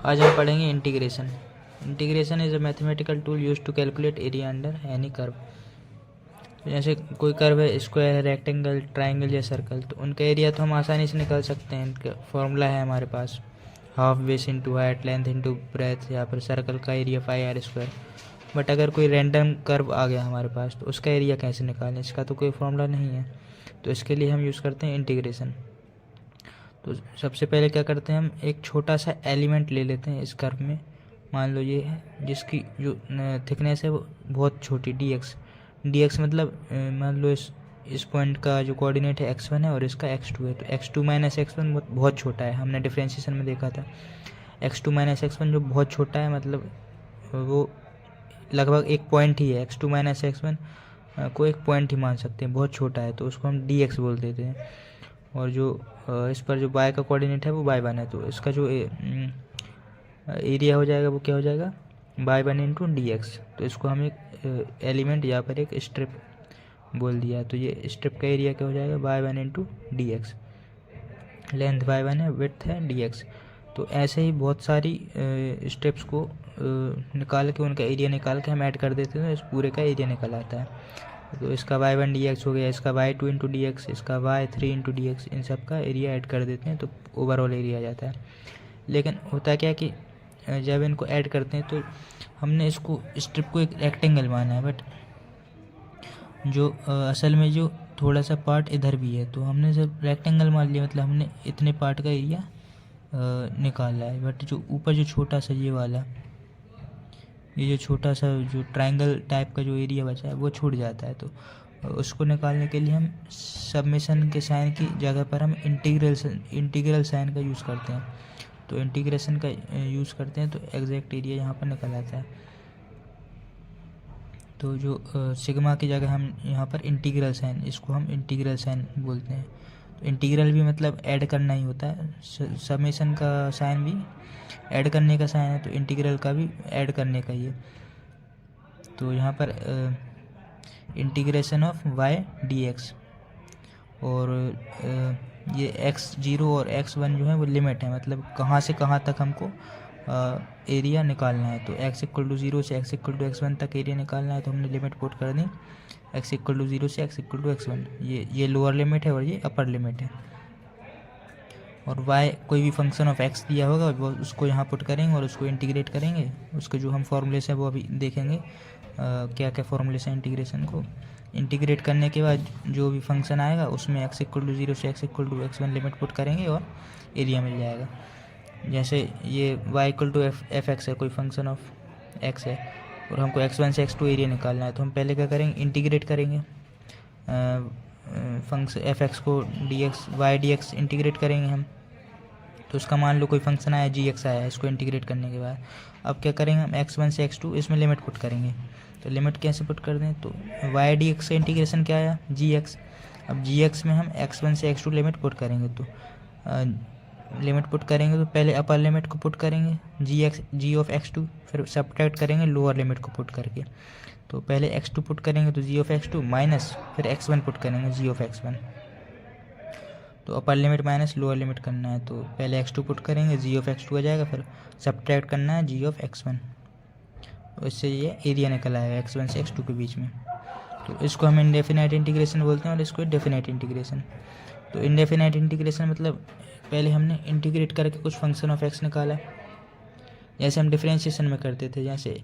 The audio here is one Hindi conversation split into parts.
आज हम पढ़ेंगे integration. Integration is a mathematical tool used to calculate area under any curve. जैसे कोई कर्व है, स्क्वायर है, रेक्टेंगल, ट्राइंगल या सर्कल, तो उनका एरिया तो हम आसानी से निकाल सकते हैं। इनका फॉर्मूला है हमारे पास, half base into height length into breadth, या फिर सर्कल का एरिया 5r²। बट अगर कोई रैंडम कर्व आ गया हमारे पास तो उसका एरिया कैसे निकालें, इसका तो कोई फॉर्मूला नहीं है। तो इसके लिए हम यूज़ करते हैं इंटीग्रेशन। तो सबसे पहले क्या करते हैं, हम एक छोटा सा एलिमेंट ले लेते हैं इस कर्व में। मान लो ये है, जिसकी जो थिकनेस है वो बहुत छोटी dx मतलब मान लो इस पॉइंट का जो कोऑर्डिनेट है x1 है और इसका x2 है। तो x2 माइनस x1 बहुत छोटा है, हमने डिफरेंशिएशन में देखा था। x2 माइनस x1 जो बहुत छोटा है, मतलब वो लगभग एक पॉइंट ही है। x2 माइनस x1 को एक पॉइंट ही मान सकते हैं, बहुत छोटा है, तो उसको हम dx बोल देते हैं। और जो इस पर जो y का कोऑर्डिनेट है वो y1 है, तो इसका जो एरिया हो जाएगा वो क्या हो जाएगा, y1 इंटू dx। तो इसको हम एक एलिमेंट यहाँ पर एक स्ट्रिप बोल दिया, तो ये स्ट्रिप का एरिया क्या हो जाएगा, y1 into dx। Length y1 है, विड्थ है dx। तो ऐसे ही बहुत सारी स्ट्रिप्स को निकाल के उनका एरिया निकाल के हम ऐड कर देते हैं, तो इस पूरे का एरिया निकल आता है। तो इसका y1 dx हो गया, इसका y2 इंटू dx, इसका y3 इंटू dx, इन सब का एरिया ऐड कर देते हैं तो ओवरऑल एरिया आ जाता है। लेकिन होता क्या कि जब इनको ऐड करते हैं तो हमने इसको स्ट्रिप को एक रेक्टेंगल माना है, बट जो असल में जो थोड़ा सा पार्ट इधर भी है, तो हमने सिर्फ रेक्टेंगल मान लिया, मतलब हमने इतने पार्ट का एरिया निकाला है। बट जो ऊपर जो छोटा सा ये वाला, ये जो छोटा सा जो ट्रायंगल टाइप का जो एरिया बचा है वो छूट जाता है। तो उसको निकालने के लिए हम सबमिशन के साइन की जगह पर हम इंटीग्रल साइन का यूज़ करते हैं। तो इंटीग्रेशन का यूज़ करते हैं तो एग्जैक्ट एरिया यहाँ पर निकल आता है। तो जो सिग्मा की जगह हम यहाँ पर इंटीग्रल साइन, इसको हम इंटीग्रल साइन बोलते हैं। तो इंटीग्रल भी मतलब ऐड करना ही होता है, समेशन का साइन भी ऐड करने का साइन है, तो इंटीग्रल का भी ऐड करने का ही है। तो यहाँ पर इंटीग्रेशन ऑफ y dx, और ये x0 और x1 जो है वो लिमिट है, मतलब कहाँ से कहाँ तक हमको एरिया निकालना है। तो x=0 से x=x1 तक एरिया निकालना है, तो हमने लिमिट पुट कर दी x=0 से x=x1। ये लोअर लिमिट है और ये अपर लिमिट है। और y कोई भी फंक्शन ऑफ x दिया होगा वो उसको यहाँ पुट करेंगे और उसको इंटीग्रेट करेंगे। उसके जो हम फॉर्मूलेस हैं वो अभी देखेंगे, क्या क्या फॉर्मूलेस हैं इंटीग्रेशन को। इंटीग्रेट करने के बाद जो भी फंक्शन आएगा उसमें x=0 से x=x1 लिमिट पुट करेंगे और एरिया मिल जाएगा। जैसे ये y=f(x) है, कोई फंक्शन ऑफ x है, और हमको x1 से x2 एरिया निकालना है, तो हम पहले क्या करेंगे, इंटीग्रेट करेंगे फंक्शन f(x) को y dx इंटीग्रेट करेंगे हम। तो उसका मान लो कोई फंक्शन आया gx आया है, इसको इंटीग्रेट करने के बाद अब क्या करेंगे, हम x1 से x2 इसमें लिमिट पुट करेंगे। तो लिमिट कैसे पुट कर दें, तो y dx का इंटीग्रेशन क्या आया, gx। अब gx में हम x1 से x2 लिमिट पुट करेंगे, तो लिमिट पुट करेंगे तो पहले अपर लिमिट को पुट करेंगे g ऑफ x2, फिर सब्ट्रैक्ट करेंगे लोअर लिमिट को पुट करके। तो पहले x2 पुट करेंगे तो g ऑफ x2 माइनस फिर x1 पुट करेंगे g ऑफ x1। तो upper limit minus lower limit करना है, तो पहले x2 पुट करेंगे, g ऑफ x2 आ जाएगा, फिर सब्ट्रैक्ट करना है g ऑफ x1। तो इससे ये एरिया निकल आएगा x1 से x2 के बीच में। तो इसको हम इंडेफिनाइट इंटीग्रेशन बोलते हैं और इसको डेफिनाइट इंटीग्रेशन। तो इंडेफिनाइट इंटीग्रेशन मतलब पहले हमने इंटीग्रेट करके कुछ फंक्शन ऑफ x निकाला, जैसे हम डिफरेंशिएशन में करते थे। जैसे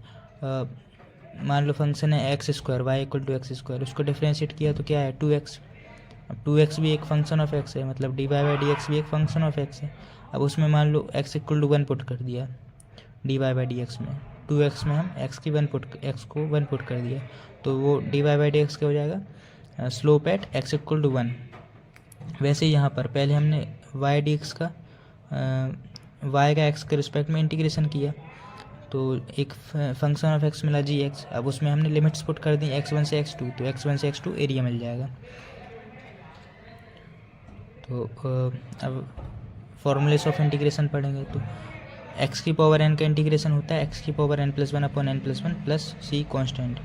मान लो फंक्शन है x² y=x², उसको डिफरेंशिएट किया तो क्या है 2x। अब 2x भी एक फंक्शन ऑफ x है, मतलब dy/dx भी एक फंक्शन ऑफ x है। अब उसमें मान लो x=1 पुट कर दिया dy/dx में, 2x में हम x को 1 पुट कर दिया, तो वो dy/dx क्या हो जाएगा, स्लोप एट x=1। वैसे यहाँ पर पहले हमने y dx का y का x के रिस्पेक्ट में इंटीग्रेशन किया, तो एक फंक्शन ऑफ x मिला gx। अब उसमें हमने लिमिट्स पुट कर दी x1 से x2, तो x1 से x2 एरिया मिल जाएगा। तो अब फॉर्मूलेस ऑफ इंटीग्रेशन पढ़ेंगे। तो x⁴n का इंटीग्रेशन होता है x⁴n+1/n+1 प्लस c कांस्टेंट।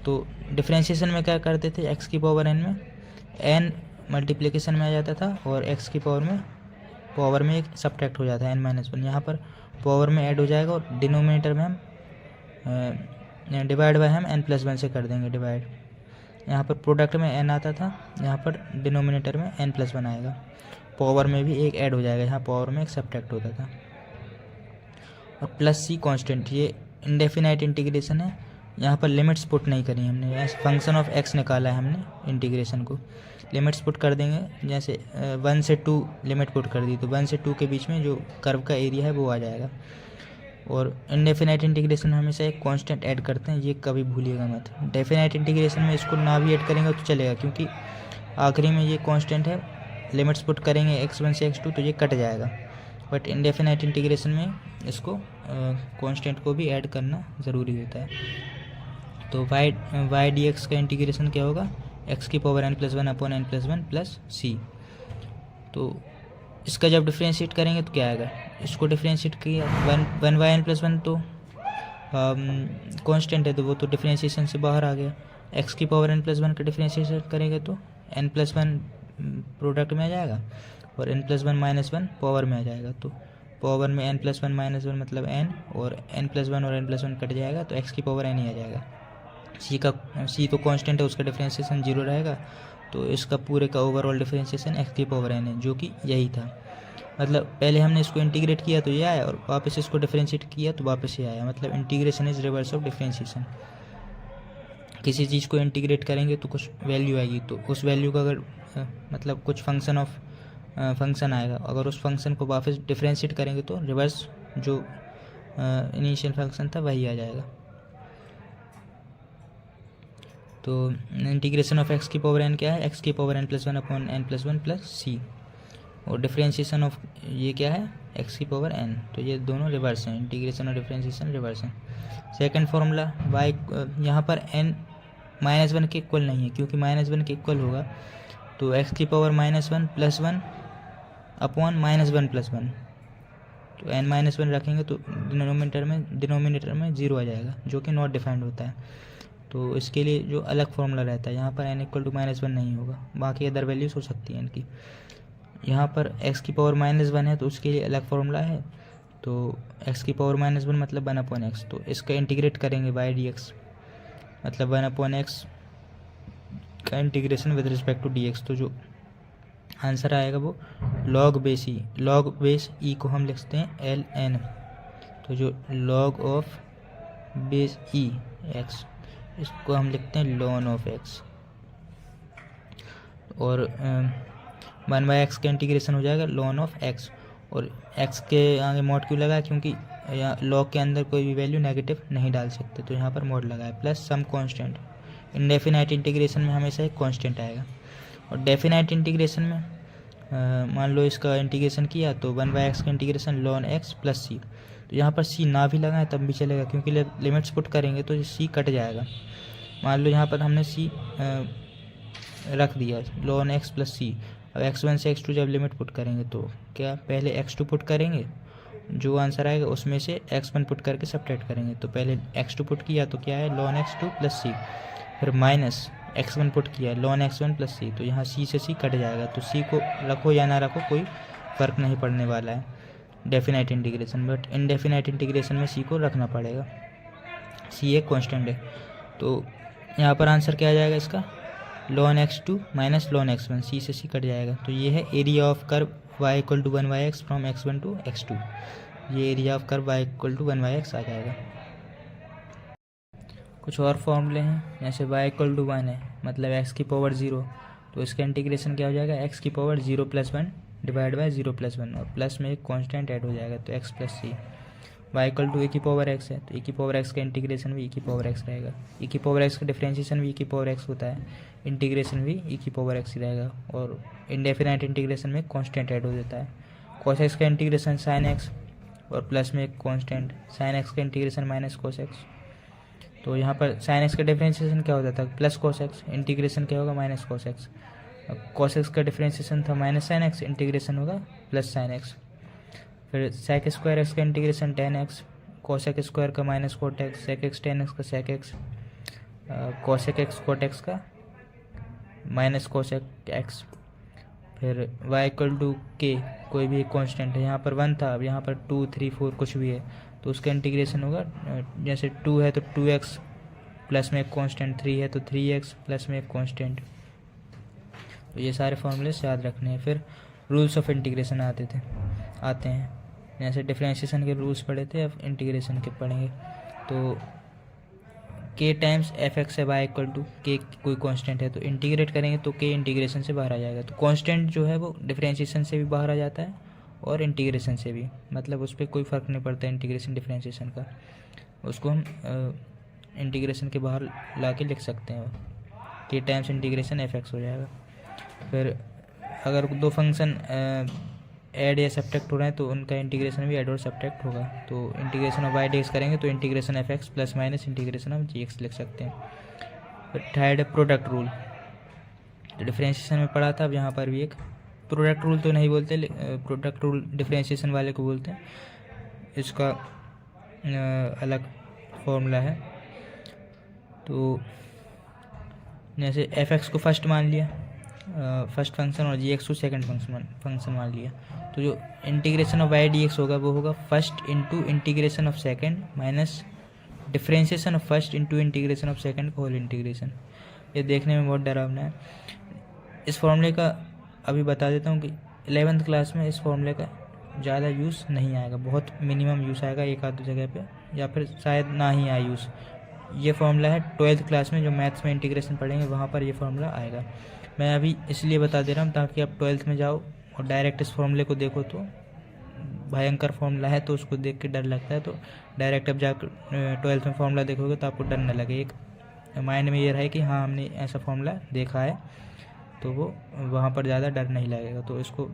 तो डिफरेंशिएशन में क्या करते थे, x⁴n में n मल्टीप्लिकेशन में आ जाता था और x की पावर में पावर में एक सब्ट्रैक्ट हो जाता है n-1, यहाँ पर पावर में ऐड हो जाएगा और डिनोमिनेटर में हम डिवाइड बाय हम n+1 से कर देंगे डिवाइड। यहाँ पर प्रोडक्ट में n आता था, यहाँ पर डिनोमिनेटर में n+1 आएगा। पावर में भी एक ऐड हो जाएगा, यहाँ पावर में एक सब्ट्रैक्ट होता था। और प्लस सी कांस्टेंट, ये इंडेफिनाइट इंटीग्रेशन है, यहाँ पर लिमिट्स पुट नहीं करी हमने, फंक्शन ऑफ x निकाला है हमने इंटीग्रेशन को। लिमिट्स पुट कर देंगे, जैसे 1 से 2 लिमिट पुट कर दी तो 1 से 2 के बीच में जो कर्व का एरिया है वो आ जाएगा। और इनडेफिनाइट इंटीग्रेशन हमेशा एक कांस्टेंट ऐड करते हैं, ये कभी भूलिएगा मत। डेफिनाइट इंटीग्रेशन में इसको ना भी ऐड करेंगे तो चलेगा, क्योंकि आखिरी में ये कांस्टेंट है, लिमिट्स पुट करेंगे x1 से x2 तो ये कट जाएगा। बट इनडेफिनाइट इंटीग्रेशन में इसको कांस्टेंट को भी ऐड करना ज़रूरी होता है। तो y dx का इंटीग्रेशन क्या होगा, x की power n+1 upon n+1 plus c. तो इसका जब डिफ्रेंशिएट करेंगे तो क्या आएगा, इसको डिफ्रेंशिएट किया 1/n+1 तो कांस्टेंट है तो वो तो डिफ्रेंशिएशन से बाहर आ गया। x की पावर n+1 का डिफ्रेंशिएशन करेंगे तो n+1 प्रोडक्ट में आ जाएगा और n+1 - 1 पावर में आ जाएगा। तो पावर में n+1 - 1 मतलब n, और n+1 और n+1 कट जाएगा तो x की पावर n ही आ जाएगा। c तो कांस्टेंट है, उसका डिफ्रेंशिएशन 0 रहेगा, तो इसका पूरे का ओवरऑल डिफरेंशिएशन x की पावर n है, जो कि यही था। मतलब पहले हमने इसको इंटीग्रेट किया तो ये आया और वापस इसको डिफरेंशिएट किया तो वापस ये आया। मतलब integration is reverse of differentiation. किसी चीज़ को इंटीग्रेट करेंगे तो कुछ वैल्यू आएगी, तो उस वैल्यू का अगर मतलब कुछ फंक्शन आएगा, अगर उस फंक्शन को वापस डिफरेंशिएट करेंगे तो रिवर्स जो इनिशियल फंक्शन था वही आ जाएगा। तो इंटीग्रेशन ऑफ x की पावर n क्या है, x की power n+1 upon n+1 plus सी, और डिफरेंशिएशन ऑफ ये क्या है, x की पावर n। तो ये दोनों रिवर्स हैं, इंटीग्रेशन और डिफरेंशिएशन रिवर्स हैं। सेकंड फार्मूला y, यहाँ पर n -1 के इक्वल नहीं है, क्योंकि -1 के इक्वल होगा तो x की पावर -1 प्लस 1 अपॉन -1 प्लस 1, तो n-1 रखेंगे तो डिनोमिनेटर में 0 आ जाएगा, जो कि नॉट डिफाइंड होता है। तो इसके लिए जो अलग फॉर्मूला रहता है, यहाँ पर n = -1 नहीं होगा, बाकी अदर वैल्यूज हो सकती हैं इनकी। यहाँ पर x की पावर -1 है तो उसके लिए अलग फॉर्मूला है, तो x की पावर -1 मतलब 1/x, तो इसका इंटीग्रेट करेंगे y dx, मतलब 1/x का integration with respect to dx। तो जो आंसर आएगा वो लॉग बेस e को हम लिखते हैं ln, तो जो log of base e x, इसको हम लिखते हैं ln ऑफ x, और 1/x का इंटीग्रेशन हो जाएगा ln ऑफ x, और x के आगे मॉड क्यों लगा है, क्योंकि लॉग के अंदर कोई भी वैल्यू नेगेटिव नहीं डाल सकते, तो यहाँ पर मॉड लगा है, plus some constant. Indefinite integration में हमेशा एक कांस्टेंट आएगा, और डेफिनाइट इंटीग्रेशन में मान लो इसका इंटीग्रेशन किया तो 1/x का integration ln x plus c, तो यहाँ पर c ना भी लगाएं तब भी चलेगा, क्योंकि लिमिट्स पुट करेंगे तो c कट जाएगा। मान लो यहाँ पर हमने c रख दिया ln x प्लस सी, अब x1 से x2 जब लिमिट पुट करेंगे तो क्या, पहले x2 पुट करेंगे, जो आंसर आएगा उसमें से x1 पुट करके सब्ट्रैक्ट करेंगे। तो पहले x2 पुट किया तो क्या है ln x2 प्लस सी, फिर माइनस x1 पुट किया ln x1 प्लस सी, तो यहाँ c से c कट जाएगा, तो c को रखो या ना रखो कोई फ़र्क नहीं पड़ने वाला है definite integration. But indefinite integration में c को रखना पड़ेगा, c एक कांस्टेंट है। तो यहाँ पर आंसर क्या आ जाएगा इसका, ln x2 minus ln x1, c से c कट जाएगा। तो ये है area of curve y = 1/x from x1 to x2, ये area of curve y = 1/x आ जाएगा। कुछ और फॉर्मूले हैं, जैसे y = 1 है, मतलब x की पावर 0, तो इसका इंटीग्रेशन क्या हो जाएगा, x की पावर 0 + 1 डिवाइड बाय 0 + 1, और प्लस में एक कांस्टेंट ऐड हो जाएगा तो x plus c। y = e⁻x है, तो e⁻x का इंटीग्रेशन भी e⁻x रहेगा, e⁻x का डिफरेंशिएशन भी e⁻x होता है, इंटीग्रेशन भी e⁻x ही रहेगा, और इंडेफिनाइट इंटीग्रेशन में कांस्टेंट ऐड हो जाता है। cos x का इंटीग्रेशन sin x, और प्लस में एक कांस्टेंट sin x का इंटीग्रेशन माइनस cos x। तो यहाँ पर sin x का डिफरेंशिएशन क्या होता था, प्लस cos x, इंटीग्रेशन क्या होगा minus cos x। cos x का डिफरेंशिएशन था माइनस sin x, इंटीग्रेशन होगा प्लस sin x। फिर sec स्क्वायर x का integration tan x, cosec square का minus cot x, sec x tan x का sec x, cosec x cot x का माइनस cosec x। फिर y = k, कोई भी एक कांस्टेंट है, यहाँ पर 1 था, अब यहाँ पर 2, 3, 4 कुछ भी है, तो उसका इंटीग्रेशन होगा जैसे 2 है तो 2x प्लस में एक कांस्टेंट, 3 है तो 3x प्लस में एक कांस्टेंट। तो ये सारे फॉर्मूले याद रखने हैं। फिर रूल्स ऑफ इंटीग्रेशन आते हैं, जैसे डिफरेंशिएशन के रूल्स पढ़े थे, अब इंटीग्रेशन के पढ़ेंगे। तो k टाइम्स एफ एक्स है वाई इक्वल टू के, कोई कांस्टेंट है तो इंटीग्रेट करेंगे तो k इंटीग्रेशन से बाहर आ जाएगा। तो कांस्टेंट जो है वो डिफरेंशिएशन से भी बाहर आ जाता है और इंटीग्रेशन से भी, मतलब उस पर कोई फ़र्क नहीं पड़ता इंटीग्रेशन डिफरेंशिएशन का, उसको हम इंटीग्रेशन के बाहर ला के लिख सकते हैं। k times integration f x हो जाएगा। फिर अगर दो फंक्शन ऐड या सब्ट्रैक्ट हो रहे हैं तो उनका इंटीग्रेशन भी ऐड और सब्ट्रैक्ट होगा। तो integration of y d x करेंगे तो integration f x plus minus integration of g x लिख सकते हैं। फिर थर्ड है प्रोडक्ट रूल, तो डिफरेंशिएशन में पढ़ा था, अब यहाँ पर भी एक प्रोडक्ट रूल तो नहीं बोलते, प्रोडक्ट रूल डिफरेंशिएशन वाले को बोलते हैं, इसका अलग फॉर्मूला है। तो जैसे एफ एक्स को फर्स्ट मान लिया, फर्स्ट फंक्शन, और जी एक्स को सेकेंड फंक्शन मान लिया, तो जो integration of y d x होगा वो होगा first into integration of second minus differentiation of first into integration of second whole integration. ये देखने में बहुत डरावना है। इस फॉर्मूले का अभी बता देता हूँ कि 11th क्लास में इस फॉर्मूले का ज़्यादा यूज़ नहीं आएगा, बहुत मिनिमम यूज़ आएगा एक आध जगह पे, या फिर शायद ना ही आए यूज़। ये फॉर्मूला है 12th क्लास में जो मैथ्स में इंटीग्रेशन पढ़ेंगे वहाँ पर ये फॉर्मूला आएगा। मैं अभी इसलिए बता दे रहा हूँ ताकि आप 12th में जाओ और डायरेक्ट इस फॉर्मूले को देखो तो भयंकर फॉर्मूला है, तो उसको देख के डर लगता है, तो डायरेक्ट अब जाकर 12th में फॉर्मूला देखोगे तो आपको डर न लगे, एक माइंड में ये रहे कि हाँ हमने ऐसा फॉर्मूला देखा है, तो वो वहाँ पर ज़्यादा डर नहीं लगेगा। तो इसको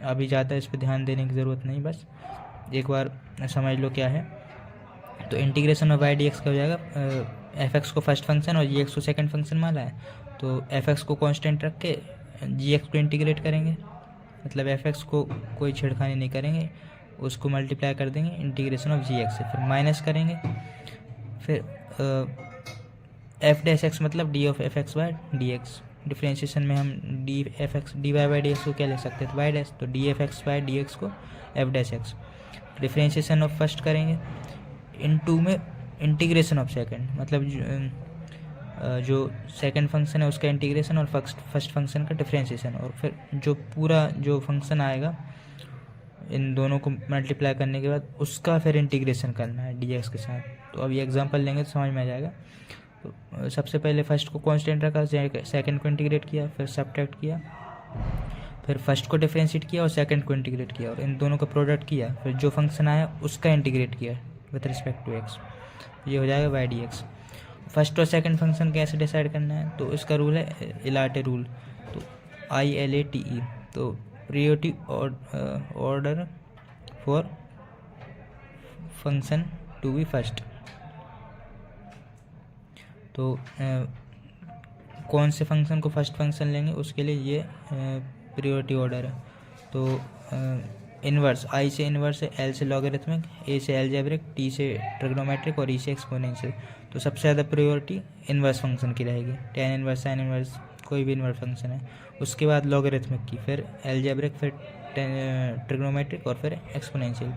अभी ज़्यादा इस पर ध्यान देने की ज़रूरत नहीं, बस एक बार समझ लो क्या है। तो integration of y d x का हो जाएगा, एफ एक्स को फर्स्ट फंक्शन और जी एक्स को सेकेंड फंक्शन माना है, तो एफ एक्स को कांस्टेंट रख के जी एक्स को इंटीग्रेट करेंगे, मतलब एफ एक्स को कोई छेड़खानी नहीं करेंगे, उसको मल्टीप्लाई कर देंगे इंटीग्रेशन ऑफ जी एक्स से, फिर माइनस करेंगे, फिर एफ डैश एक्स मतलब d of f x by d x. Differentiation में हम d f x d y by d x को क्या लिख सकते हैं, वाई डैश, तो d f x by d x को f dash x. Differentiation of first करेंगे, इन टू में इंटीग्रेशन ऑफ सेकेंड, मतलब जो सेकंड फंक्शन है उसका इंटीग्रेशन और फर्स्ट फंक्शन का डिफरेंशिएशन, और फिर जो पूरा जो फंक्शन आएगा इन दोनों को मल्टीप्लाई करने के बाद उसका फिर इंटीग्रेशन करना है डी एक्स के साथ। तो अब ये एग्जांपल लेंगे तो समझ में आ जाएगा। तो सबसे पहले फर्स्ट को कांस्टेंट रखा, सेकंड को इंटीग्रेट किया, फिर सब्ट्रैक्ट किया, फिर फर्स्ट को डिफरेंशिएट किया और सेकंड को इंटीग्रेट किया, और इन दोनों का प्रोडक्ट किया, फिर जो फंक्शन आया उसका इंटीग्रेट किया विथ रिस्पेक्ट टू एक्स, ये हो जाएगा वाई डी एक्स। फर्स्ट और सेकंड फंक्शन कैसे डिसाइड करना है, तो इसका रूल है इलाटे रूल, तो ILATE, तो priority order for function to be first. तो कौन से फंक्शन को फर्स्ट फंक्शन लेंगे उसके लिए ये प्रियोरिटी ऑर्डर है। तो इन्वर्स, I से इन्वर्स है, L से लॉगरिथमिक, A से एल्जेब्रिक, T से ट्रिग्नोमेट्रिक और E से एक्सपोनेंशियल। तो सबसे ज़्यादा प्रायोरिटी इन्वर्स फंक्शन की रहेगी, tan इन्वर्स, sin इन्वर्स, कोई भी इन्वर्स फंक्शन है, उसके बाद लॉगरिथमिक की, फिर एल्जेब्रिक, फिर ट्रिग्नोमेट्रिक और फिर एक्सपोनेंशियल।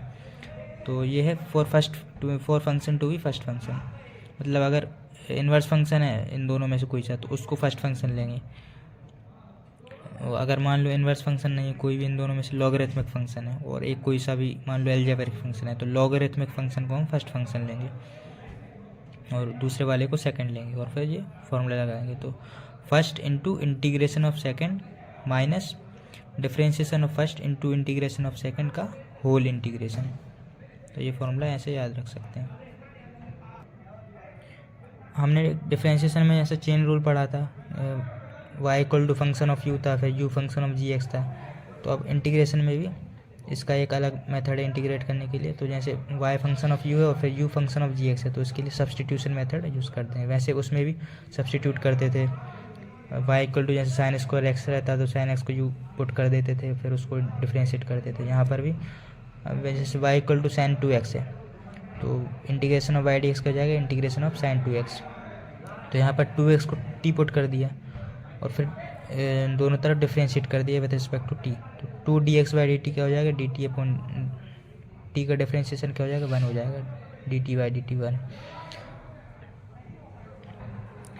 तो ये है for function to be first function, मतलब अगर इन्वर्स फंक्शन है इन दोनों में से कोई सा तो उसको फर्स्ट फंक्शन लेंगे, अगर मान लो इन्वर्स फंक्शन नहीं है कोई भी इन दोनों में से, लॉगरिथमिक फंक्शन है और एक कोई सा भी मान लो एल्जेब्रिक फंक्शन है, तो लॉगरिथमिक फंक्शन को हम फर्स्ट फंक्शन लेंगे और दूसरे वाले को सेकंड लेंगे, और फिर ये फॉर्मूला लगाएंगे। तो first into integration of second minus differentiation of first into integration of second का होल इंटीग्रेशन। तो ये फॉर्मूला ऐसे याद रख सकते हैं। हमने डिफरेंशिएशन में ऐसा चेन रूल पढ़ा था, y equal to function of u था, फिर u function of g x था। तो अब इंटीग्रेशन में भी इसका एक अलग मेथड है इंटीग्रेट करने के लिए। तो जैसे y फंक्शन ऑफ u है और फिर u function of g x है, तो इसके लिए सब्सटीट्यूशन मेथड यूज़ करते हैं। वैसे उसमें भी सब्सटीट्यूट करते थे, y इक्वल टू जैसे साइन स्क्वायर एक्स रहता तो साइन एक्स को u पुट कर देते थे, फिर उसको डिफ्रेंशिएट करते थे। यहाँ पर भी जैसे y equal to sign 2x है तो integration of y D x का जाएगा इंटीग्रेशन ऑफ साइन 2x। तो यहाँ पर 2x को t पुट कर दिया और फिर दोनों तरफ डिफ्रेंशिएट कर दिया विद रिस्पेक्ट टू t। तो two d x by d t क्या हो जाएगा, डी टी अपॉन टी का डिफ्रेंशिएशन क्या हो जाएगा, 1 हो जाएगा, d t by d t 1।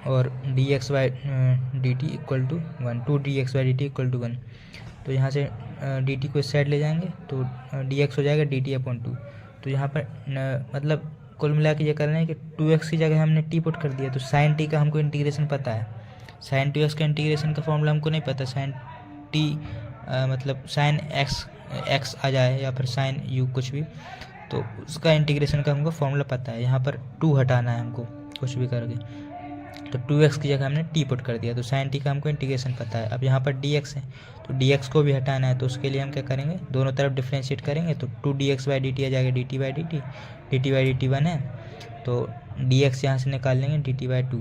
और d x by d t equal to 1, two d x by d t equal to 1। तो यहाँ से डी टी को इस साइड ले जाएंगे तो डी एक्स हो जाएगा डी टी अपॉन 2। तो यहाँ पर मतलब कुल मिला के ये कर रहे हैं कि 2x की जगह हमने t पुट कर दिया। तो साइन t का हमको इंटीग्रेशन पता है, साइन 2x का इंटीग्रेशन का फॉर्मूला हमको नहीं पता, साइन t मतलब साइन x आ जाए या फिर साइन u कुछ भी, तो उसका इंटीग्रेशन का हमको फॉर्मूला पता है। यहाँ पर 2 हटाना है हमको कुछ भी करके, तो 2x की जगह हमने t पुट कर दिया। तो साइन t का हमको इंटीग्रेशन पता है। अब यहाँ पर dx है तो dx को भी हटाना है, तो उसके लिए हम क्या करेंगे, दोनों तरफ डिफ्रेंशिएट करेंगे। तो 2dx बाई डी टी आ जाएगा dt by d t by d t 1 है, तो dx यहाँ से निकाल लेंगे dt बाई 2,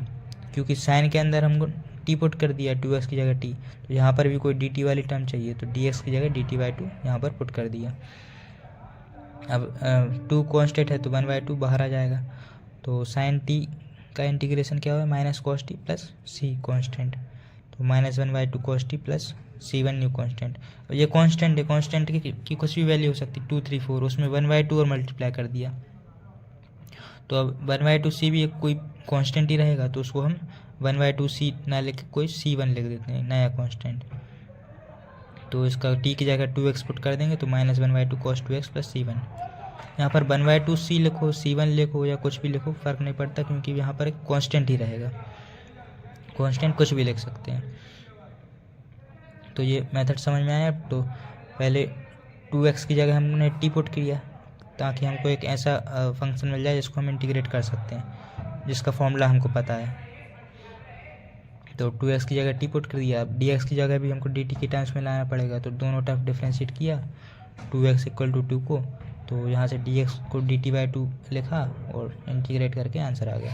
क्योंकि साइन के अंदर हमको t पुट कर दिया 2x की जगह t, तो यहाँ पर भी कोई dt वाली टर्म चाहिए, तो dx की जगह dt बाई 2 यहाँ पर पुट कर दिया। अब 2 कॉन्स्टेंट है तो 1/2 बाहर आ जाएगा। तो साइन t का इंटीग्रेशन क्या हुआ, माइनस कॉस टी प्लस सी कॉन्स्टेंट, तो -1/2 cos t plus C1 new constant. और ये कॉन्स्टेंट है, कॉन्स्टेंट की कुछ भी वैल्यू हो सकती, 2, 3, 4, उसमें 1/2 और मल्टीप्लाई कर दिया। तो अब 1/2 सी भी एक कोई कॉन्स्टेंट ही रहेगा, तो उसको हम 1/2 सी ना लिख कोई C1 लिख देते हैं, नया कॉन्स्टेंट। तो इसका t की जगह 2x पुट कर देंगे, तो -1/2 cos 2x प्लस C1। यहाँ पर 1/2 सी लिखो, C1 लिखो या कुछ भी लिखो, फ़र्क नहीं पड़ता, क्योंकि यहाँ पर एक कांस्टेंट ही रहेगा, कांस्टेंट कुछ भी लिख सकते हैं। तो ये मेथड समझ में आया। तो पहले 2x की जगह हमने t पुट किया, ताकि हमको एक ऐसा फंक्शन मिल जाए जिसको हम इंटीग्रेट कर सकते हैं, जिसका फॉर्मूला हमको पता है। तो 2x की जगह t पुट कर दिया। अब dx की जगह भी हमको dt की टर्म्स में लाना पड़ेगा, तो दोनों तरफ डिफ्रेंशिएट किया 2x इक्वल टू 2 को, तो यहाँ से dx को dt बाई 2 लिखा और इंटीग्रेट करके आंसर आ गया।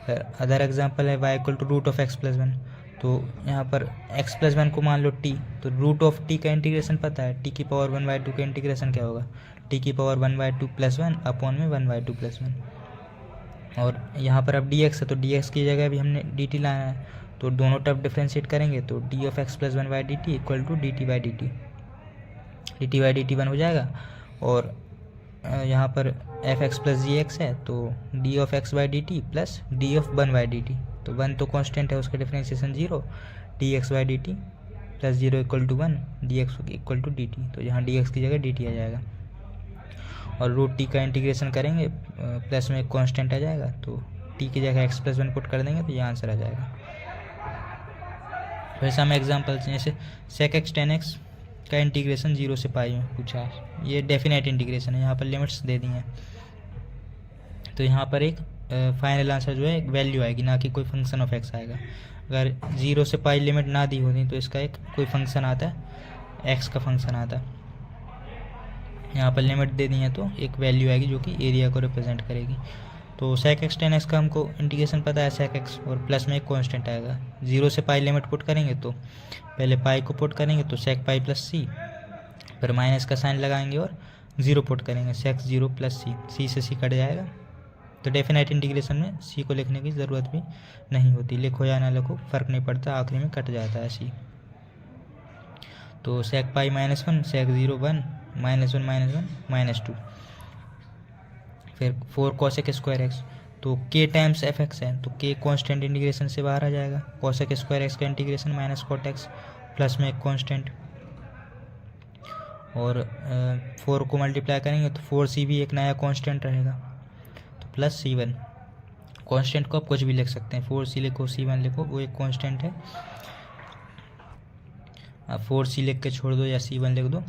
फिर अदर एग्जांपल है y equal to root of x plus 1। तो यहाँ पर x प्लस 1 को मान लो t, तो रूट ऑफ t का इंटीग्रेशन पता है, t की पावर 1/2 का इंटीग्रेशन क्या होगा, t की पावर 1/2 प्लस 1 अपॉन में 1/2 प्लस 1। और यहाँ पर अब dx है, तो dx की जगह भी हमने dt लाना है, तो दोनों तरफ डिफ्रेंशिएट करेंगे, तो d of x plus 1/dt equal to dt by d t 1 हो जाएगा। और यहाँ पर f x plus g x है, तो d of x by d t plus d of 1/dt, तो 1 तो कांस्टेंट है, उसका differentiation 0, d x by d t plus 0 equal to 1, d x equal to d t, तो यहाँ डी एक्स की जगह डी टी आ जाएगा। और रूट टी का इंटीग्रेशन करेंगे, प्लस में एक कांस्टेंट आ जाएगा, तो टी की जगह एक्स प्लस 1 पुट कर देंगे, तो ये आंसर आ जाएगा। फिर सम एग्जाम्पल्स, जैसे सेक एक्स टेन एक्स का इंटीग्रेशन 0 से पाई में पूछा है, ये डेफिनेट इंटीग्रेशन है, यहाँ पर लिमिट्स दे दी हैं। तो यहाँ पर एक फाइनल आंसर जो है एक वैल्यू आएगी, ना कि कोई फंक्शन ऑफ एक्स आएगा। अगर 0 से पाई लिमिट ना दी होती तो इसका एक कोई फंक्शन आता है, एक्स का फंक्शन आता। यहाँ पर लिमिट दे दी है तो एक वैल्यू आएगी जो कि एरिया को रिप्रेजेंट करेगी। तो सेक एक्स टेन एक्स का हमको इंटीग्रेशन पता है, सेक एक्स, और प्लस में एक कांस्टेंट आएगा। 0 से पाई लिमिट पुट करेंगे तो पहले पाई को पुट करेंगे, तो सेक पाई प्लस सी, फिर माइनस का साइन लगाएंगे और 0 पुट करेंगे, सेक 0 प्लस सी, सी से सी कट जाएगा। तो डेफिनेट इंटीग्रेशन में सी को लिखने की ज़रूरत भी नहीं होती, लिखो या ना लिखो फ़र्क नहीं पड़ता, आखिरी में कट जाता है सी। तो सेक पाई -1, सेक 0 1, -1 -2, फिर 4 cosec स्क्वायर एक्स, तो k टाइम्स एफ एक्स है, तो k कांस्टेंट इंटीग्रेशन से बाहर आ जाएगा। cosec स्क्वायर एक्स का integration minus cot x plus में एक कांस्टेंट, और 4 को मल्टीप्लाई करेंगे तो 4c भी एक नया कांस्टेंट रहेगा, तो प्लस c1। कांस्टेंट को आप कुछ भी लिख सकते हैं, 4c लिखो, c1 लिखो, वो एक कांस्टेंट है। आप 4c लिख के छोड़ दो या c1 लिख दो,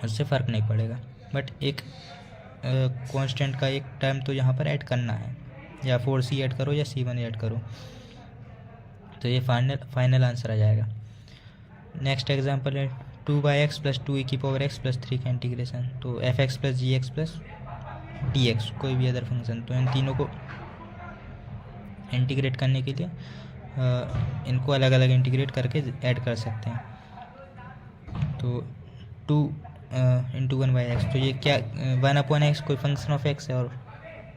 उससे फ़र्क नहीं पड़ेगा, बट एक कांस्टेंट का एक टर्म तो यहाँ पर ऐड करना है, या 4c ऐड करो या c1 ऐड करो, तो ये फाइनल आंसर आ जाएगा। नेक्स्ट एग्जांपल है 2/x प्लस 2e⁻x प्लस 3 का इंटीग्रेशन, तो f(x) plus gx plus dx, कोई भी अदर फंक्शन। तो इन तीनों को इंटीग्रेट करने के लिए इनको अलग अलग इंटीग्रेट करके ऐड कर सकते हैं। तो 2 इंटू 1/x, तो ये क्या 1/x कोई फंक्शन ऑफ x है, और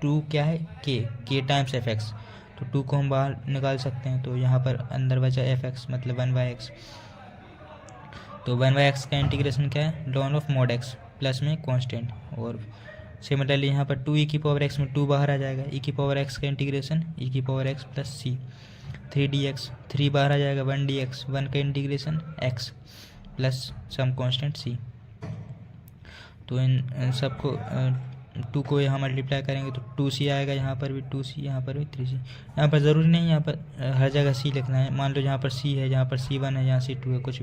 2 क्या है, k टाइम्स f(x), तो 2 को हम बाहर निकाल सकते हैं, तो यहाँ पर अंदर बचा f(x) मतलब 1/x। तो 1/x का इंटीग्रेशन क्या है, ln of mod x plus में कांस्टेंट। और सिमिलरली यहाँ पर 2e⁻x में 2 बाहर आ जाएगा, e⁻x का integration e⁻x plus c, 3dx 3 बाहर आ जाएगा, 1dx 1 का integration x plus some constant c। तो इन सबको 2 को यहाँ मल्टीप्लाई करेंगे तो 2c आएगा, यहाँ पर भी 2c, यहाँ पर भी 3c। यहाँ पर ज़रूरी नहीं यहाँ पर हर जगह c लिखना है, मान लो यहाँ पर c है, यहाँ पर c1 है, यहाँ c2 है, कुछ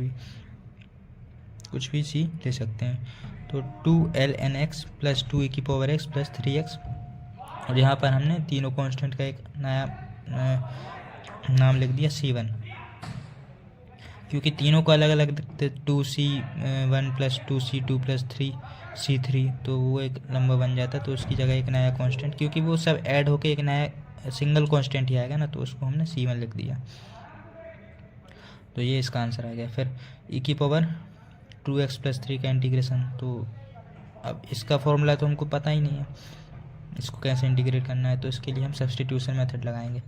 भी c ले सकते हैं। तो 2ln x plus 2e⁻x plus 3x, और यहाँ पर हमने तीनों कांस्टेंट का एक नया नाम लिख दिया c1, क्योंकि तीनों को अलग अलग लिखते 2c1 plus 2c2 plus 3c3, तो वो एक नंबर बन जाता, तो उसकी जगह एक नया कांस्टेंट, क्योंकि वो सब ऐड होके एक नया सिंगल कांस्टेंट ही आएगा ना, तो उसको हमने c1 लिख दिया। तो ये इसका आंसर आ गया। फिर e⁻2x प्लस 3 का इंटीग्रेशन, तो अब इसका फॉर्मूला तो हमको पता ही नहीं है, इसको कैसे इंटीग्रेट करना है, तो इसके लिए हम सब्स्टिट्यूशन मेथड लगाएंगे।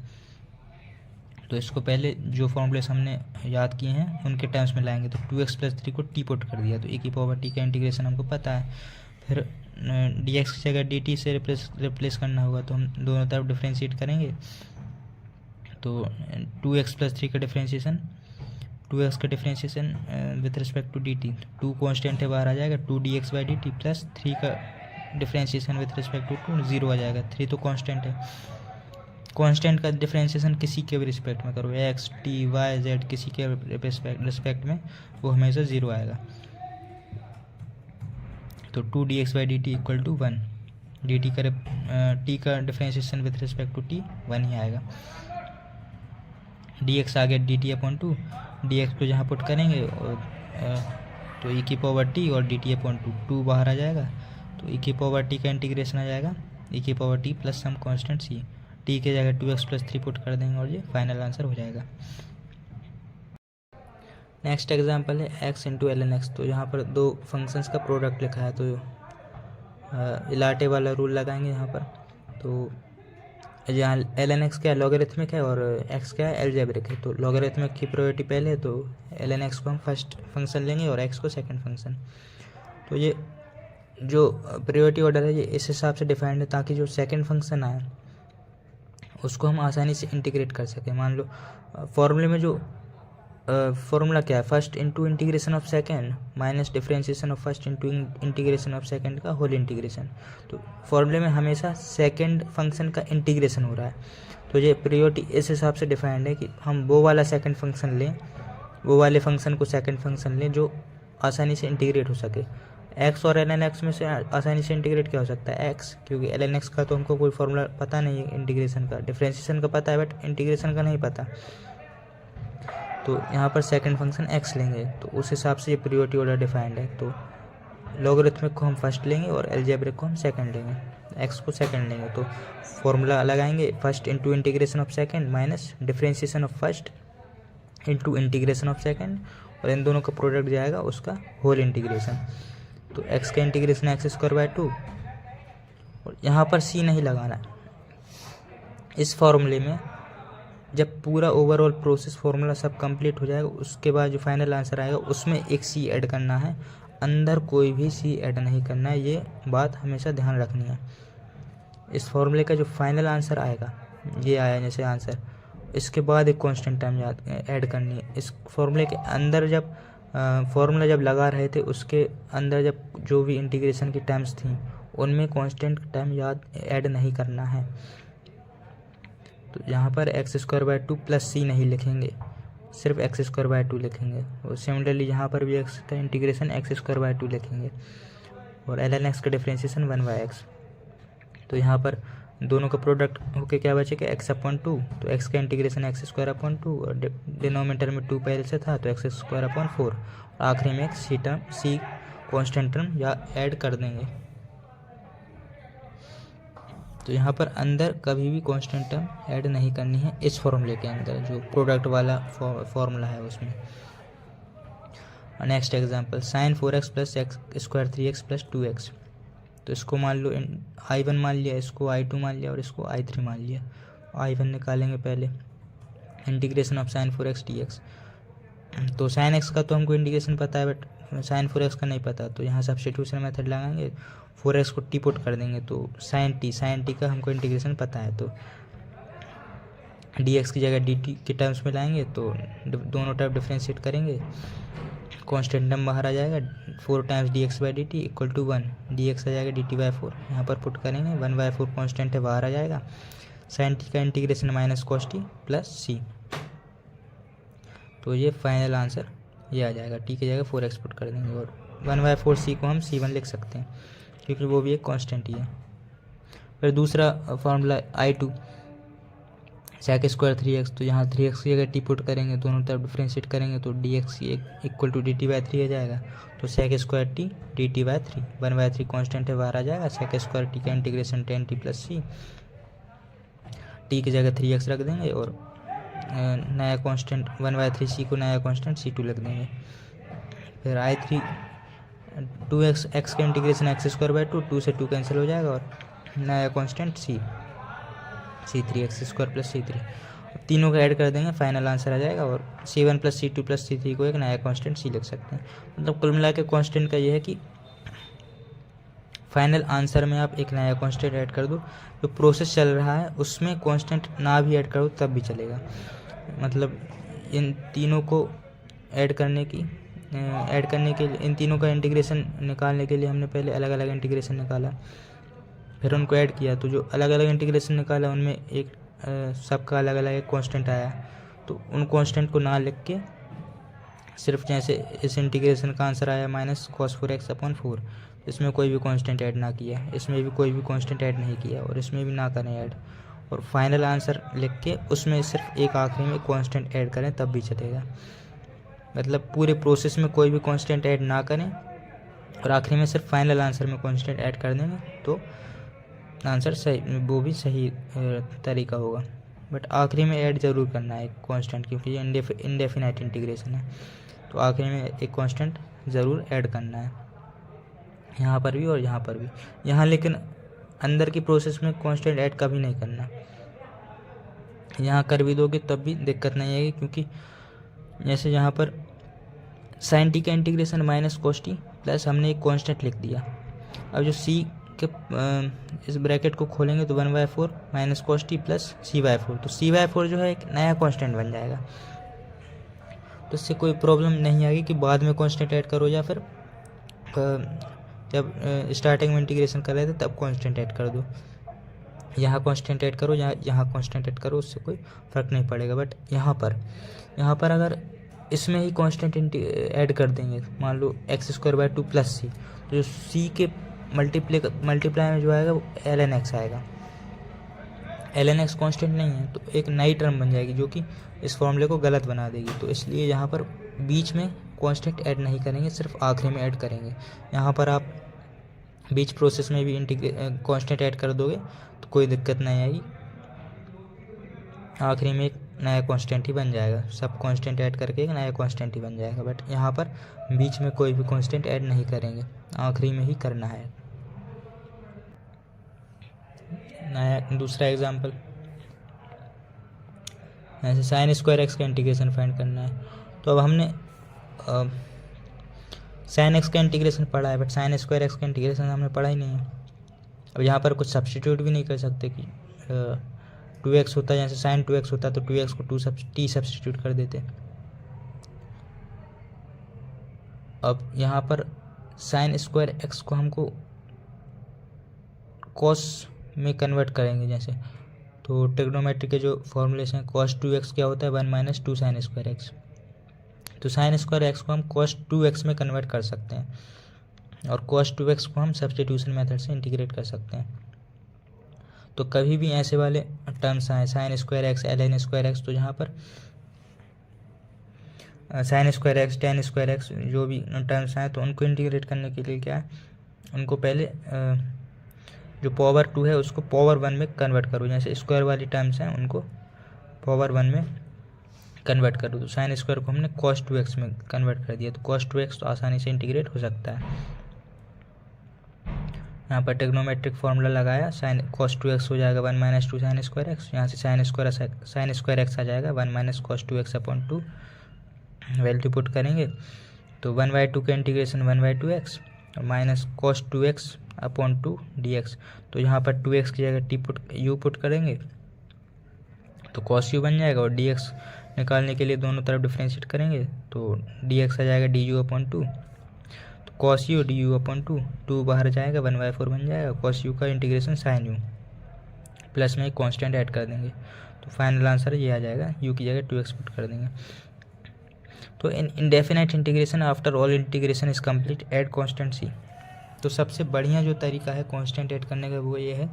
तो इसको पहले जो फॉर्मूलेस हमने याद किए हैं उनके टर्म्स में लाएंगे। तो 2x प्लस 3 को टी पुट कर दिया, तो e⁻t का इंटीग्रेशन हमको पता है। फिर dx की जगह dt से रिप्लेस करना होगा, तो हम दोनों तरफ डिफ्रेंशिएट करेंगे। तो 2x प्लस 3 का डिफ्रेंशिएशन, 2x का differentiation with respect to dt, 2 constant है बाहर आ जाएगा, 2dx/dt प्लस 3 का डिफ्रेंशिएशन विथ रिस्पेक्ट टू 2 0 आ जाएगा, 3 तो कांस्टेंट है। कांस्टेंट का डिफरेंशिएशन किसी के भी रिस्पेक्ट में करो, x t y z किसी के रिस्पेक्ट में, वो हमेशा 0 आएगा। तो 2dx/dt इक्वल टू 1, dt का t का differentiation with respect to t 1 ही आएगा। dx आ गया dt/2, dx को जहाँ पुट करेंगे और तो e⁻t और dt/2, 2 बाहर आ जाएगा, तो e⁻t का इंटीग्रेशन आ जाएगा e⁻t plus some constant c, t के जगह 2x प्लस 3 पुट कर देंगे और ये फाइनल आंसर हो जाएगा। नेक्स्ट एग्जांपल है x इंटू ln x। तो यहाँ पर दो फंक्शंस का प्रोडक्ट लिखा है, तो इलाटे वाला रूल लगाएंगे यहाँ पर। तो यहाँ ln x क्या है, लॉगरिथमिक है, और x क्या है, अलजेब्रिक है। तो लॉगरिथमिक की प्रायोरिटी पहले है, तो ln x को हम फर्स्ट फंक्शन लेंगे और x को सेकंड फंक्शन। तो ये जो प्रायोरिटी ऑर्डर है ये इस हिसाब से डिफाइंड है ताकि जो सेकंड फंक्शन आए उसको हम आसानी से इंटीग्रेट कर सकें। मान लो फॉर्मूले में जो फॉर्मूला क्या है, first into integration of second minus differentiation of first into integration of second का होल इंटीग्रेशन। तो फॉर्मूले में हमेशा सेकंड फंक्शन का इंटीग्रेशन हो रहा है। तो ये प्रायोरिटी इस हिसाब से डिफाइंड है कि हम वो वाला सेकंड फंक्शन लें, वो वाले फंक्शन को सेकंड फंक्शन लें जो आसानी से इंटीग्रेट हो सके। x और ln x में से आसानी से इंटीग्रेट क्या हो सकता है, x, क्योंकि ln x का तो हमको कोई फॉर्मूला पता नहीं है इंटीग्रेशन का, डिफरेंशिएशन का पता है बट इंटीग्रेशन का नहीं पता। तो यहाँ पर सेकंड फंक्शन x लेंगे, तो उस हिसाब से ये प्रायोरिटी ऑर्डर डिफाइंड है। तो लॉगरिथमिक को हम फर्स्ट लेंगे और अलजेब्रिक को हम सेकंड लेंगे, x को सेकंड लेंगे। तो फॉर्मूला लगाएंगे first into integration of second minus differentiation of first into integration of second, और इन दोनों का प्रोडक्ट जाएगा उसका होल इंटीग्रेशन। तो x का इंटीग्रेशन x²/2, और यहाँ पर c नहीं लगाना है। इस फॉर्मूले में जब पूरा ओवरऑल प्रोसेस फॉर्मूला सब कंप्लीट हो जाएगा उसके बाद जो फाइनल आंसर आएगा उसमें एक c ऐड करना है, अंदर कोई भी c ऐड नहीं करना है, ये बात हमेशा ध्यान रखनी है। इस फॉर्मूले का जो फाइनल आंसर आएगा, ये आया जैसे आंसर, इसके बाद एक कांस्टेंट टर्म ऐड करनी है। इस फॉर्मूले के अंदर जब फॉर्मूला जब लगा रहे थे उसके अंदर जब जो भी इंटीग्रेशन की टर्म्स थी उनमें कांस्टेंट टर्म याद ऐड नहीं करना है। तो यहाँ पर x² प्लस c नहीं लिखेंगे, सिर्फ x² लिखेंगे। और सिमिलरली यहाँ पर भी x का इंटीग्रेशन x² लिखेंगे और ln x का डिफरेंशिएशन 1/x। तो यहाँ पर दोनों का प्रोडक्ट होके क्या बचेगा, x/2। तो x का इंटीग्रेशन x²/2 और डिनोमिनेटर में 2 पहले से था तो x²/4, और आखिरी में एक c कांस्टेंट टर्म या ऐड कर देंगे। तो यहाँ पर अंदर कभी भी कांस्टेंट टर्म ऐड नहीं करनी है इस फॉर्मूले के अंदर, जो प्रोडक्ट वाला फॉर्मूला है उसमें। Next example sin 4x plus x² 3x plus 2x। तो इसको मान लो I1 मान लिया, इसको I2 मान लिया और इसको I3 मान लिया। I1 निकालेंगे पहले, integration of sin 4x dx। तो साइन एक्स का तो हमको इंटीग्रेशन पता है, बट साइन 4x का नहीं पता, तो यहाँ सब्स्टिट्यूशन मेथड लगाएंगे, 4x को टी पुट कर देंगे तो साइन टी का हमको इंटीग्रेशन पता है, तो dx की जगह dt के टर्म्स में लाएंगे तो दोनों टर्म डिफ्रेंशिएट करेंगे, कांस्टेंट टर्म बाहर आ जाएगा, 4 times dx by dt equal to 1, dx आ जाएगा dt बाई 4, यहाँ पर पुट करेंगे 1/4 कांस्टेंट है बाहर आ जाएगा, साइन टी का integration minus cos t plus c, तो ये फाइनल आंसर ये आ जाएगा। टी की जगह 4x पुट कर देंगे और 1/4 सी को हम c1 लिख सकते हैं क्योंकि वो भी एक कांस्टेंट ही है। फिर दूसरा formula I2 sec square 3x, तो यहाँ 3x की जगह टी पुट करेंगे, दोनों तरफ डिफ्रेंशिएट करेंगे तो dx equal to dt by 3 आ जाएगा, तो sec square t dt by 3, 1/3 constant है बाहर आ जाएगा, sec स्क्वायर टी का integration 10t plus c, t की जगह 3x रख देंगे और नया कांस्टेंट 1/3 सी को नया कांस्टेंट c2 लिख देंगे। फिर I3 2x x का इंटीग्रेशन एक्स स्क्वायर बाई 2 से 2 कैंसिल हो जाएगा और नया constant c3 x square plus c3, तीनों को ऐड कर देंगे, फाइनल आंसर आ जाएगा और c1 plus c2 plus c3 को एक नया कांस्टेंट c लिख सकते हैं। मतलब कुल मिला के कांस्टेंट का ये है कि फाइनल आंसर में आप एक नया कांस्टेंट ऐड कर दो, जो प्रोसेस चल रहा है उसमें कांस्टेंट ना भी ऐड करो तब भी चलेगा। मतलब इन तीनों को ऐड करने के लिए इन तीनों का इंटीग्रेशन निकालने के लिए हमने पहले अलग अलग इंटीग्रेशन निकाला, फिर उनको ऐड किया, तो जो अलग अलग इंटीग्रेशन निकाला उनमें एक सबका अलग अलग एक कांस्टेंट आया, तो उन कांस्टेंट को ना लिख के सिर्फ जैसे इस इंटीग्रेशन का आंसर आया माइनस cos 4x/4, इसमें कोई भी कांस्टेंट ऐड ना किया, इसमें भी कोई भी कांस्टेंट ऐड नहीं किया और इसमें भी ना करें ऐड, और फाइनल आंसर लिख के उसमें सिर्फ एक आखिरी में कांस्टेंट ऐड करें तब भी चलेगा। मतलब पूरे प्रोसेस में कोई भी कांस्टेंट ऐड ना करें और आखिरी में सिर्फ फाइनल आंसर में कांस्टेंट ऐड कर देंगे तो आंसर सही, वो भी सही तरीका होगा। बट आखिरी में ऐड ज़रूर करना है एक कांस्टेंट, क्योंकि ये इंडेफिनाइट इंटीग्रेशन है, तो आखिरी में एक कांस्टेंट ज़रूर ऐड करना है, यहाँ पर भी और यहाँ पर भी। यहाँ लेकिन अंदर की प्रोसेस में कांस्टेंट ऐड कभी नहीं करना, यहाँ कर भी दोगे तब भी दिक्कत नहीं आएगी, क्योंकि जैसे यहाँ पर साइन टी का integration minus cos t plus हमने एक कांस्टेंट लिख दिया, अब जो सी के इस ब्रैकेट को खोलेंगे तो 1/4 minus cos t plus c/4, तो c/4 जो है एक नया कांस्टेंट बन जाएगा, तो इससे कोई प्रॉब्लम नहीं आएगी कि बाद में कांस्टेंट ऐड करो या फिर जब स्टार्टिंग में इंटीग्रेशन कर रहे थे तब कांस्टेंट ऐड कर दो, यहाँ कांस्टेंट ऐड करो या यहाँ कांस्टेंट ऐड करो, उससे कोई फ़र्क नहीं पड़ेगा। बट यहाँ पर अगर इसमें ही कांस्टेंट ऐड कर देंगे, मान लो x² 2 प्लस सी, तो जो सी के मल्टीप्लाई में जो आएगा वो ln x आएगा, ln x कांस्टेंट नहीं है, तो एक नई टर्म बन जाएगी जो कि इस फॉर्मूले को गलत बना देगी, तो इसलिए यहाँ पर बीच में कांस्टेंट ऐड नहीं करेंगे, सिर्फ आखिरी में ऐड करेंगे। यहाँ पर आप बीच प्रोसेस में भी कांस्टेंट ऐड कर दोगे तो कोई दिक्कत नहीं आएगी, आखिरी में एक नया कांस्टेंट ही बन जाएगा, सब कांस्टेंट ऐड करके एक नया कांस्टेंट ही बन जाएगा। बट यहाँ पर बीच में कोई भी कांस्टेंट ऐड नहीं करेंगे, आखिरी में ही करना है। नया दूसरा एग्जांपल, ऐसे साइन स्क्वायर एक्स का इंटीग्रेशन फाइंड करना है, तो अब हमने साइन एक्स का इंटीग्रेशन पढ़ा है, बट साइन स्क्वायर एक्स का इंटीग्रेशन हमने पढ़ा ही नहीं है। अब यहाँ पर कुछ सब्स्टिट्यूट भी नहीं कर सकते कि 2x होता है, जैसे साइन 2x होता है तो 2x को t सब्स्टिट्यूट कर देते। अब यहाँ पर साइन स्क्वायर एक्स को हमको कॉस में कन्वर्ट करेंगे, जैसे तो ट्रिग्नोमेट्री के जो फॉर्मूलेशन है, cos 2x क्या होता है 1 - 2 साइन स्क्वायर एक्स, तो साइन स्क्वायर एक्स को हम cos 2x में कन्वर्ट कर सकते हैं और cos 2x को हम सब्स्टिट्यूशन मेथड से इंटीग्रेट कर सकते हैं। तो कभी भी ऐसे वाले टर्म्स आए sine square x ln square x, तो यहाँ पर sine square x tan square x जो भी टर्म्स आए, तो उनको इंटीग्रेट करने के लिए क्या है, उनको पहले जो पावर 2 है उसको पावर 1 में कन्वर्ट करो, जैसे स्क्वायर वाली टर्म्स हैं उनको पावर 1 में कन्वर्ट करो। तो साइन स्क्वायर को हमने cos 2x में कन्वर्ट कर दिया, तो cos 2x तो आसानी से इंटीग्रेट हो सकता है। यहाँ पर ट्रिग्नोमेट्रिक फार्मूला लगाया, साइन cos 2x हो जाएगा 1 - 2 साइन स्क्वायर एक्स, यहाँ से साइन स्क्वायर एक्स आ जाएगा 1 - cos 2x/2, वैल्यू पुट करेंगे तो 1/2 का इंटीग्रेशन 1/2x और minus cos 2x upon 2 dx। तो यहाँ पर 2x की जगह u पुट करेंगे तो cos u बन जाएगा, और dx निकालने के लिए दोनों तरफ डिफ्रेंशिएट करेंगे तो dx आ जाएगा du अपॉन 2। तो cos u du अपॉन 2 बाहर जाएगा 1/4 बन जाएगा। cos u का इंटीग्रेशन sin u, प्लस में एक कॉन्स्टेंट ऐड कर देंगे तो फाइनल आंसर ये आ जाएगा, u की जगह 2x पुट कर देंगे। तो in indefinite integration after all integration is complete add constant c। तो सबसे बढ़िया जो तरीका है कॉन्स्टेंट ऐड करने का वो ये है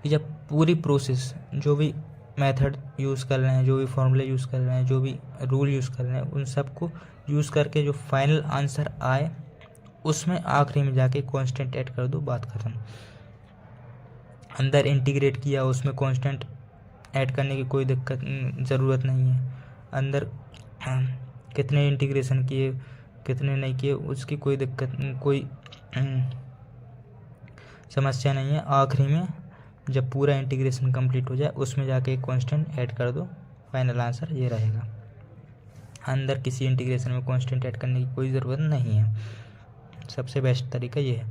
कि जब पूरी प्रोसेस, जो भी मेथड यूज़ कर रहे हैं, जो भी फॉर्मूले यूज़ कर रहे हैं, जो भी रूल यूज़ कर रहे हैं, उन सबको यूज़ करके जो फाइनल आंसर आए उसमें आखिरी में जाके कांस्टेंट ऐड कर दो, बात ख़त्म। अंदर इंटीग्रेट किया उसमें कांस्टेंट ऐड करने की कोई दिक्कत ज़रूरत नहीं है। अंदर कितने इंटीग्रेशन किए कितने नहीं किए उसकी कोई दिक्कत, कोई समस्या नहीं है। आखिरी में जब पूरा इंटीग्रेशन कंप्लीट हो जाए उसमें जाके एक कांस्टेंट ऐड कर दो, फाइनल आंसर ये रहेगा। अंदर किसी इंटीग्रेशन में कांस्टेंट ऐड करने की कोई ज़रूरत नहीं है, सबसे बेस्ट तरीका ये है।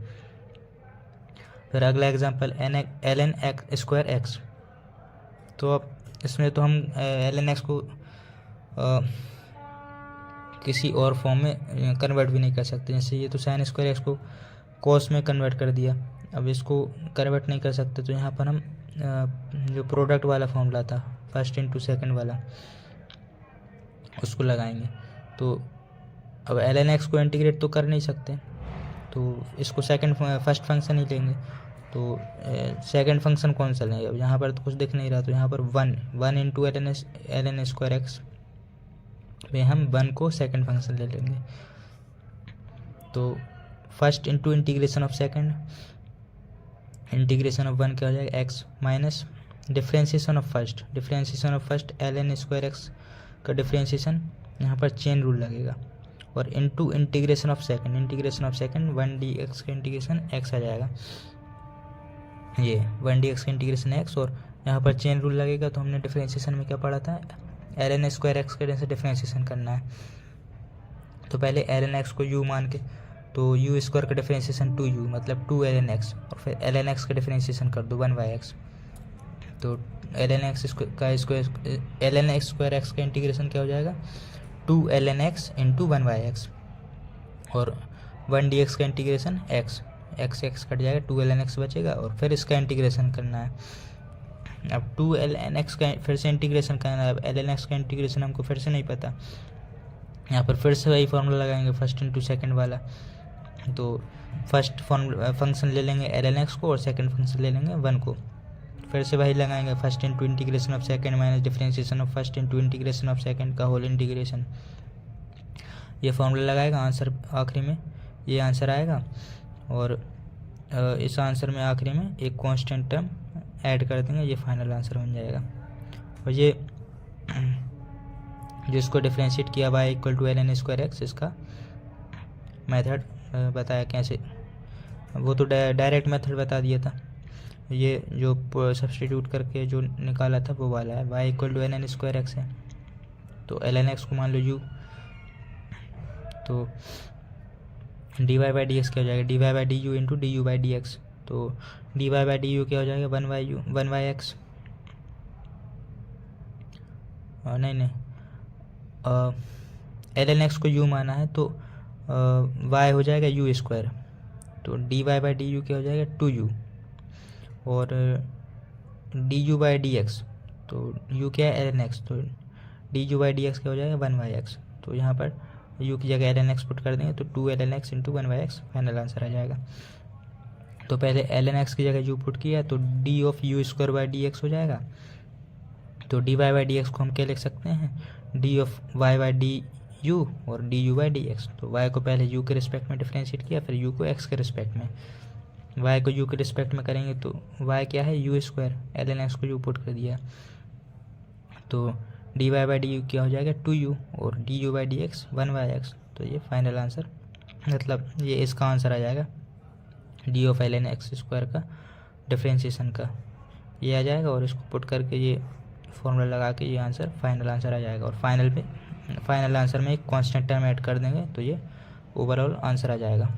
फिर अगला एग्जांपल ln स्क्वायर एक्स। तो अब इसमें तो हम ln x को किसी और फॉर्म में कन्वर्ट भी नहीं कर सकते। जैसे ये तो साइन स्क्वायर एक्स को कॉस में कन्वर्ट कर दिया, अब इसको कन्वर्ट नहीं कर सकते तो यहाँ पर हम जो प्रोडक्ट वाला फॉर्मूला था फर्स्ट इंटू सेकंड वाला उसको लगाएंगे। तो अब ln x को इंटीग्रेट तो कर नहीं सकते तो इसको फर्स्ट फंक्शन ही लेंगे। तो सेकंड फंक्शन कौन सा लेंगे, अब यहाँ पर तो कुछ दिख नहीं रहा तो यहाँ पर 1 इंटू ln स्क्वायर एक्स में हम 1 को सेकंड फंक्शन ले लेंगे। तो first into integration of second, integration of 1 क्या हो जाएगा x minus differentiation of first ln square x का डिफ्रेंशिएशन, यहाँ पर चेन रूल लगेगा, और into integration of second 1 dx का इंटीग्रेशन x आ जाएगा। ये 1 dx का इंटीग्रेशन x, और यहाँ पर चेन रूल लगेगा। तो हमने डिफ्रेंशिएशन में क्या पढ़ा था, ln स्क्वायर एक्स के से डिफ्रेंशिएशन करना है। तो पहले ln x को u मान के, तो u स्क्वायर का डिफ्रेंशिएशन 2u मतलब 2 ln x, और फिर ln x का डिफ्रेंशिएशन कर दो 1/x। तो ln x स्क्वायर एक्स का इंटीग्रेशन क्या हो जाएगा 2 ln x इंटू 1/x, और 1 dx का इंटीग्रेशन x कट जाएगा 2 ln x बचेगा, और फिर इसका इंटीग्रेशन करना है। अब 2 ln x का फिर से इंटीग्रेशन करना है। अब ln x का इंटीग्रेशन हमको फिर से नहीं पता, यहाँ पर फिर से वही फार्मूला लगाएंगे फर्स्ट इंटू सेकंड वाला। तो फर्स्ट फंक्शन ले लेंगे ln x को और सेकंड फंक्शन ले लेंगे 1 को, फिर से वही लगाएंगे first into integration of second minus differentiation of first into integration of second का होल इंटीग्रेशन। ये फार्मूला लगाएगा, आंसर आखिरी में ये आंसर आएगा, और इस आंसर में आखिरी में एक कांस्टेंट टर्म ऐड कर देंगे, ये फाइनल आंसर बन जाएगा। और ये जिसको डिफरेंशिएट किया y equal to ln square x, इसका मेथड बताया कैसे, वो तो डायरेक्ट मेथड बता दिया था। ये जो सब्स्टिट्यूट करके जो निकाला था वो वाला है, y equal to ln square x है। तो ln x को मान लो u, तो dy बाई डी एक्स क्या हो जाएगा dy by d u into d u by d x. तो dy बाई डी यू क्या हो जाएगा 1/x, नहीं ln x को u माना है तो y हो जाएगा u स्क्वायर। तो dy बाई डी यू क्या हो जाएगा 2u, और du बाई डी एक्स, तो u क्या है ln x, तो du बाई डी एक्स क्या हो जाएगा 1/x। तो यहाँ पर u की जगह ln x पुट कर देंगे तो 2 ln x into 1/x final answer आ जाएगा। तो पहले ln x की जगह u पुट किया तो d of u square by d x हो जाएगा। तो dy बाई डी एक्स को हम क्या लिख सकते हैं, d of y by d u और d u by d x. तो y को पहले u के रिस्पेक्ट में डिफ्रेंशिएट किया, फिर u को x के रिस्पेक्ट में, y को u के रिस्पेक्ट में करेंगे तो y क्या है u स्क्वायर, ln x को u पुट कर दिया तो dy बाई डी यू क्या हो जाएगा 2u, और du by d x 1/x। तो ये फाइनल आंसर, मतलब ये इसका आंसर आ जाएगा d of ln x square का डिफ्रेंशिएशन का ये आ जाएगा, और इसको पुट करके ये फॉर्मूला लगा के ये आंसर फाइनल आंसर आ जाएगा। और फाइनल पे फाइनल आंसर में एक कांस्टेंट टर्म ऐड कर देंगे तो ये ओवरऑल आंसर आ जाएगा।